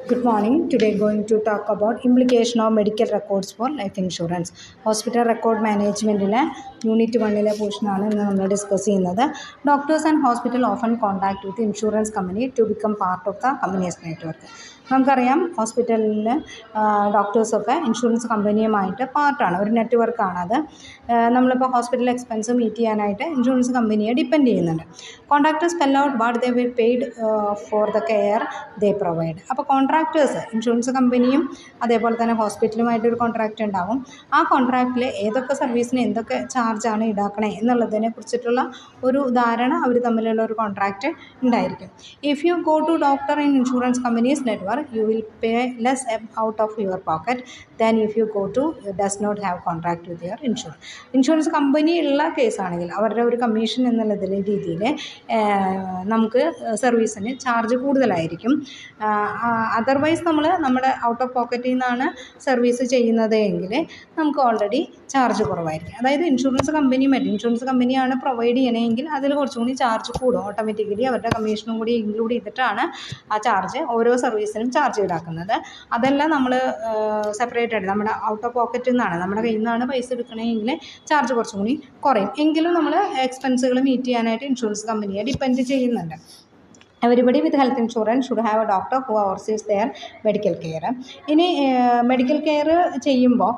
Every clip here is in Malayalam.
Good morning. Today going to talk about implication of medical records for life insurance. Hospital record management Unit 1 portion ആണ് discuss ചെയ്യുന്നത്. Doctors and hospital often contact with insurance company to become part of the company's network. നമുക്കറിയാം ഹോസ്പിറ്റലിൽ ഡോക്ടേഴ്സൊക്കെ ഇൻഷുറൻസ് കമ്പനിയുമായിട്ട് പാർട്ടാണ്, ഒരു നെറ്റ്വർക്കാണത്. നമ്മളിപ്പോൾ ഹോസ്പിറ്റൽ എക്സ്പെൻസ് മീറ്റ് ചെയ്യാനായിട്ട് ഇൻഷുറൻസ് കമ്പനിയെ ഡിപ്പെൻഡ് ചെയ്യുന്നുണ്ട്. Contractors spell out what they will paid for the care they provide. അപ്പോൾ കോൺട്രാക്ടേഴ്സ് ഇൻഷുറൻസ് കമ്പനിയും അതേപോലെ തന്നെ ഹോസ്പിറ്റലുമായിട്ടൊരു കോൺട്രാക്റ്റ് ഉണ്ടാകും. ആ കോൺട്രാക്റ്റിൽ ഏതൊക്കെ സർവീസിന് എന്തൊക്കെ ചാർജാണ് ഈടാക്കണേ എന്നുള്ളതിനെ കുറിച്ചിട്ടുള്ള ഒരു ധാരണ അവർ തമ്മിലുള്ള ഒരു കോൺട്രാക്റ്റ് ഉണ്ടായിരിക്കും. If you go to doctor in insurance companies network you will pay less out of your pocket than if you go to does not have contract with your insurance company ഉള്ള കേസാണെങ്കിൽ അവരുടെ ഒരു കമ്മീഷൻ എന്നുള്ള രീതിയിൽ നമുക്ക് സർവീസിന് ചാർജ് കൂടുതലായിരിക്കും. അതർവൈസ് നമ്മുടെ ഔട്ട് ഓഫ് പോക്കറ്റിൽ നിന്നാണ് സർവീസ് ചെയ്യുന്നത് എങ്കിൽ നമുക്ക് ഓൾറെഡി ചാർജ് കുറവായിരിക്കും. അതായത് ഇൻഷുറൻസ് കമ്പനിയാണ് പ്രൊവൈഡ് ചെയ്യണമെങ്കിൽ അതിൽ കുറച്ചും കൂടി ചാർജ് കൂടും. ഓട്ടോമാറ്റിക്കലി അവരുടെ കമ്മീഷനും കൂടി ഇൻക്ലൂഡ് ചെയ്തിട്ടാണ് ആ ചാർജ് ഓരോ സർവീസിനും ചാർജ് ഈടാക്കുന്നത്. അതെല്ലാം നമ്മൾ സെപ്പറേറ്റ് ആയിട്ട് നമ്മുടെ ഔട്ട് ഓഫ് പോക്കറ്റിൽ നിന്നാണ്, നമ്മുടെ കയ്യിൽ നിന്നാണ് പൈസ എടുക്കണമെങ്കിൽ ചാർജ് കുറച്ചും കൂടി കുറയും. എങ്കിലും നമ്മൾ എക്സ്പെൻസുകൾ മീറ്റ് ചെയ്യാനായിട്ട് ഇൻഷുറൻസ് കമ്പനിയെ ഡിപ്പെൻഡ് ചെയ്യുന്നുണ്ട്. Everybody with health insurance should have a doctor who oversees their medical care. ഇനി മെഡിക്കൽ കെയർ ചെയ്യുമ്പോൾ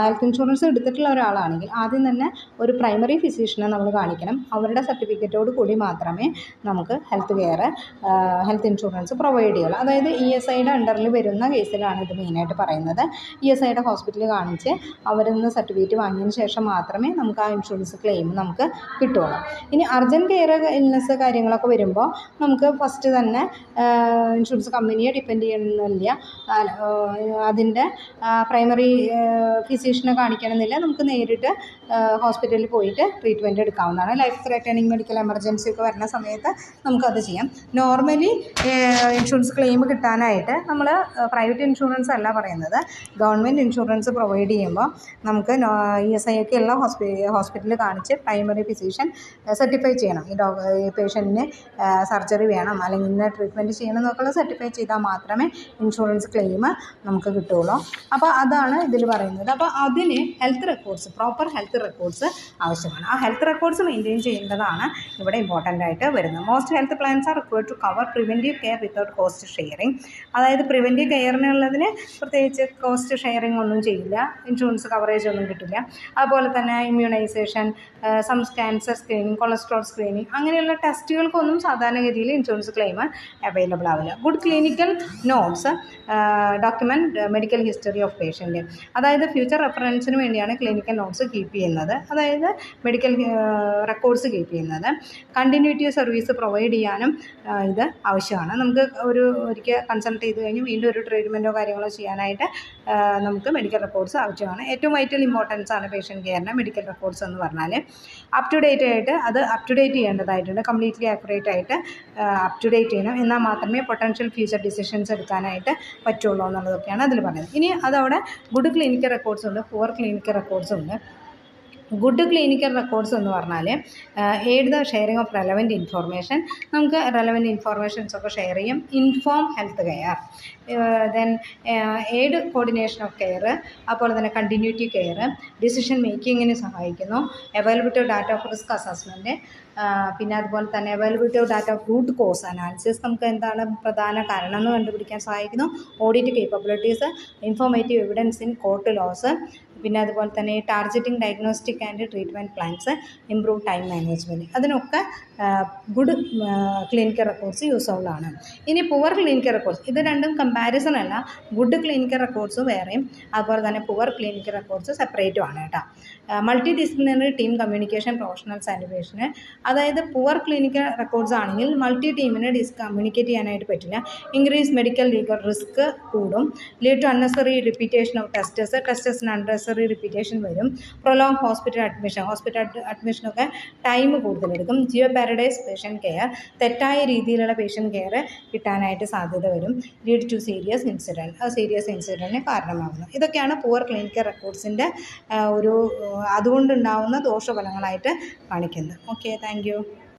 ഹെൽത്ത് ഇൻഷുറൻസ് എടുത്തിട്ടുള്ള ഒരാളാണെങ്കിൽ ആദ്യം തന്നെ ഒരു പ്രൈമറി ഫിസിഷ്യനെ നമ്മൾ കാണിക്കണം. അവരുടെ സർട്ടിഫിക്കറ്റോട് കൂടി മാത്രമേ നമുക്ക് ഹെൽത്ത് ഇൻഷുറൻസ് പ്രൊവൈഡ് ചെയ്യുള്ളൂ. അതായത് ESIയുടെ അണ്ടറിൽ വരുന്ന കേസിലാണ് ഇത് മെയിനായിട്ട് പറയുന്നത്. ESIയുടെ ഹോസ്പിറ്റലിൽ കാണിച്ച് അവരിൽ നിന്ന് സർട്ടിഫിക്കറ്റ് വാങ്ങിയതിന് ശേഷം മാത്രമേ നമുക്ക് ആ ഇൻഷുറൻസ് ക്ലെയിം നമുക്ക് കിട്ടുള്ളൂ. ഇനി അർജൻറ്റ് കെയർ ഇൽനെസ് കാര്യങ്ങളൊക്കെ വരുമ്പോൾ നമുക്ക് ഫസ്റ്റ് തന്നെ ഇൻഷുറൻസ് കമ്പനിയെ ഡിപ്പെൻഡ് ചെയ്യണമെന്നില്ല. അതിൻ്റെ പ്രൈമറി ഫിസിഷ്യനെ കാണിക്കണമെന്നില്ല. നമുക്ക് നേരിട്ട് ഹോസ്പിറ്റലിൽ പോയിട്ട് ട്രീറ്റ്മെൻറ്റ് എടുക്കാവുന്നതാണ്. ലൈഫ് ത്രെറ്റനിങ് മെഡിക്കൽ എമർജൻസി ഒക്കെ വരുന്ന സമയത്ത് നമുക്കത് ചെയ്യാം. നോർമലി ഇൻഷുറൻസ് ക്ലെയിം കിട്ടാനായിട്ട് നമ്മൾ പ്രൈവറ്റ് ഇൻഷുറൻസ് അല്ല പറയുന്നത്, ഗവൺമെൻറ് ഇൻഷുറൻസ് പ്രൊവൈഡ് ചെയ്യുമ്പോൾ നമുക്ക് ESI ഒക്കെ ഉള്ള ഹോസ്പിറ്റലിൽ കാണിച്ച് പ്രൈമറി ഫിസിഷ്യൻ സർട്ടിഫൈ ചെയ്യണം. ഈ പേഷ്യൻറ്റിന് സർജറി വേണം അല്ലെങ്കിൽ ഇന്ന ട്രീറ്റ്മെൻറ്റ് ചെയ്യണം എന്നൊക്കെയുള്ള സർട്ടിഫൈ ചെയ്താൽ മാത്രമേ ഇൻഷുറൻസ് ക്ലെയിം നമുക്ക് കിട്ടുകയുള്ളൂ. അപ്പോൾ അതാണ് ഇതിൽ പറയുന്നത്. അപ്പോൾ അതിന് പ്രോപ്പർ ഹെൽത്ത് റെക്കോർഡ്സ് ആവശ്യമാണ്. ആ ഹെൽത്ത് റെക്കോർഡ്സ് മെയിൻറ്റെയിൻ ചെയ്യേണ്ടതാണ് ഇവിടെ ഇമ്പോർട്ടൻ്റ് ആയിട്ട് വരുന്നത്. Most health plans are required to cover preventive care without cost sharing. അതായത് പ്രിവെൻറ്റീവ് കെയറിനുള്ളതിന് പ്രത്യേകിച്ച് കോസ്റ്റ് ഷെയറിങ് ഒന്നും ചെയ്യില്ല, ഇൻഷുറൻസ് കവറേജ് ഒന്നും കിട്ടില്ല. അതുപോലെ തന്നെ immunisation, cancer screening, cholesterol screening അങ്ങനെയുള്ള ടെസ്റ്റുകൾക്കൊന്നും സാധാരണഗതിയിൽ ഇൻഷുറൻസ് ക്ലെയിം അവൈലബിൾ ആവില്ല. Good clinical notes document medical history of patient. അതായത് ഫ്യൂച്ചർ റെഫറൻസിന് വേണ്ടിയാണ് ക്ലിനിക്കൽ നോട്ട്സ് കീപ്പ് ചെയ്യുന്നത്, അതായത് മെഡിക്കൽ റെക്കോർഡ്സ് കീപ്പ് ചെയ്യുന്നത്. കണ്ടിന്യൂറ്റി സർവീസ് പ്രൊവൈഡ് ചെയ്യാനും ഇത് ആവശ്യമാണ്. നമുക്ക് ഒരിക്കൽ കൺസൾട്ട് ചെയ്ത് കഴിഞ്ഞ് വീണ്ടും ഒരു ട്രീറ്റ്മെൻറ്റോ കാര്യങ്ങളോ ചെയ്യാനായിട്ട് നമുക്ക് മെഡിക്കൽ റെക്കോർഡ്സ് ആവശ്യമാണ്. ഏറ്റവും വൈറ്റൽ ഇമ്പോർട്ടൻസ് ആണ് പേഷ്യൻ്റ് കെയറിന് മെഡിക്കൽ റെക്കോർഡ്സ് എന്ന് പറഞ്ഞാൽ. അപ് ടു ഡേറ്റ് ചെയ്യേണ്ടതായിട്ടുണ്ട്. കംപ്ലീറ്റ്ലി ആക്യുറേറ്റ് ആയിട്ട് അപ് ടു ഡേറ്റ് ചെയ്യണം. എന്നാൽ മാത്രമേ പൊട്ടൻഷ്യൽ ഫ്യൂച്ചർ ഡിസിഷൻസ് എടുക്കാനായിട്ട് പറ്റുള്ളൂ എന്നുള്ളതൊക്കെയാണ് അതിൽ പറയുന്നത്. ഇനി അതവിടെ ഗുഡ് ക്ലിനിക്കൽ റെക്കോർഡ്സ് ഉണ്ട്, പുവർ ക്ലിനിക്കൽ റെക്കോർഡ്സ് ഉണ്ട്. ഗുഡ് ക്ലിനിക്കൽ റെക്കോർഡ്സ് എന്ന് പറഞ്ഞാൽ aid the sharing of relevant information. നമുക്ക് റെലവൻറ്റ് ഇൻഫോർമേഷൻസ് ഒക്കെ ഷെയർ ചെയ്യും. Inform health care, then aid coordination of care, അതുപോലെ തന്നെ കണ്ടിന്യൂറ്റി കെയർ, ഡിസിഷൻ മേക്കിങ്ങിന് സഹായിക്കുന്നു. Availability of data of risk assessment, പിന്നെ അതുപോലെ തന്നെ availability of data of root cause analysis, നമുക്ക് എന്താണ് പ്രധാന കാരണം എന്ന് കണ്ടുപിടിക്കാൻ സഹായിക്കുന്നു. Audit capabilities, informative evidence in court laws, പിന്നെ അതുപോലെ തന്നെ targeting diagnostic and treatment plans, improve time management, അതിനൊക്കെ ഗുഡ് ക്ലിനിക്കൽ റെക്കോർഡ്സ് യൂസ്ഫുൾ ആണ്. ഇനി പുവർ ക്ലിനിക്കൽ റെക്കോർഡ്സ്, ഇത് രണ്ടും കമ്പാരിസൺ അല്ല. ഗുഡ് ക്ലിനിക്കൽ റെക്കോർഡ്സ് വേറെയും അതുപോലെ തന്നെ പുവർ ക്ലിനിക്കൽ റെക്കോർഡ്സ് സെപ്പറേറ്റും ആണ് കേട്ടോ. Multi disciplinary team communication professionals and patient. അതായത് പുവർ ക്ലിനിക്കൽ റെക്കോർഡ്സ് ആണെങ്കിൽ മൾട്ടി ടീമിന് കമ്മ്യൂണിക്കേറ്റ് ചെയ്യാനായിട്ട് പറ്റില്ല. ഇൻക്രീസ് മെഡിക്കൽ ലീഗൽ റിസ്ക് കൂടും. Lead to unnecessary repetition of ടെസ്റ്റസിന് അൺനെസറി റിപ്പീറ്റേഷൻ വരും. പ്രൊലോങ് ഹോസ്പിറ്റൽ അഡ്മിഷനൊക്കെ ടൈം കൂടുതലെടുക്കും. ജിയോ പാരഡൈസ് പേഷ്യൻ്റ് കെയർ, തെറ്റായ രീതിയിലുള്ള പേഷ്യൻ്റ് കെയർ കിട്ടാനായിട്ട് സാധ്യത വരും. ലീഡ് ടു സീരിയസ് ഇൻസിഡൻറ്റിന് കാരണമാകുന്നു. ഇതൊക്കെയാണ് പുവർ ക്ലിനിക്കൽ റെക്കോർഡ്സിൻ്റെ അതുകൊണ്ടുണ്ടാവുന്ന ദോഷഫലങ്ങളായിട്ട് കാണിക്കുന്നത്. Okay, thank you.